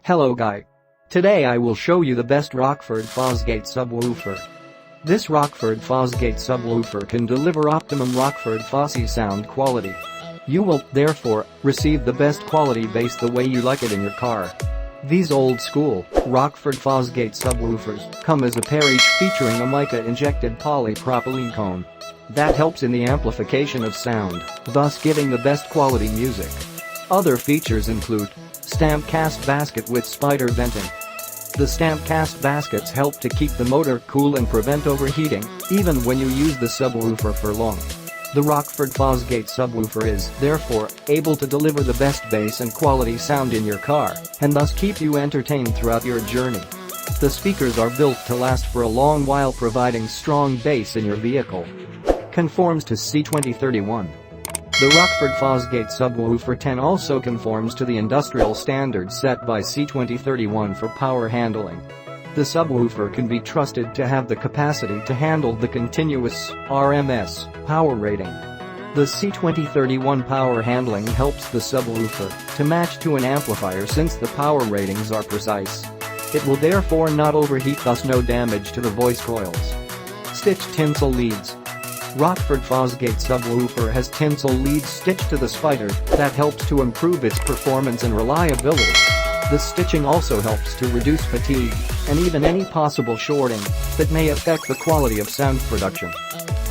Hello guy. Today I will show you the best ROCKFORD FOSGATE subwoofer. This ROCKFORD FOSGATE subwoofer can deliver optimum ROCKFORD FOSI sound quality. You will, therefore, receive the best quality bass the way you like it in your car. These old-school, ROCKFORD FOSGATE subwoofers come as a pair each featuring a mica-injected polypropylene cone. That helps in the amplification of sound, thus giving the best quality music. Other features include stamp cast basket with spider venting. The stamp cast baskets help to keep the motor cool and prevent overheating, even when you use the subwoofer for long. The ROCKFORD FOSGATE subwoofer is, therefore, able to deliver the best bass and quality sound in your car, and thus keep you entertained throughout your journey. The speakers are built to last for a long while, providing strong bass in your vehicle. Conforms to C2031. The ROCKFORD FOSGATE subwoofer 10 also conforms to the industrial standards set by C2031 for power handling. The subwoofer can be trusted to have the capacity to handle the continuous RMS power rating. The C2031 power handling helps the subwoofer to match to an amplifier since the power ratings are precise. It will therefore not overheat, thus no damage to the voice coils. Stitched tinsel leads. ROCKFORD FOSGATE subwoofer has tinsel leads stitched to the spider that helps to improve its performance and reliability. The stitching also helps to reduce fatigue and even any possible shorting that may affect the quality of sound production.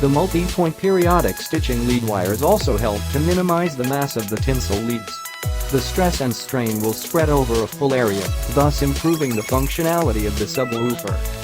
The multi-point periodic stitching lead wires also help to minimize the mass of the tinsel leads. The stress and strain will spread over a full area, thus improving the functionality of the subwoofer.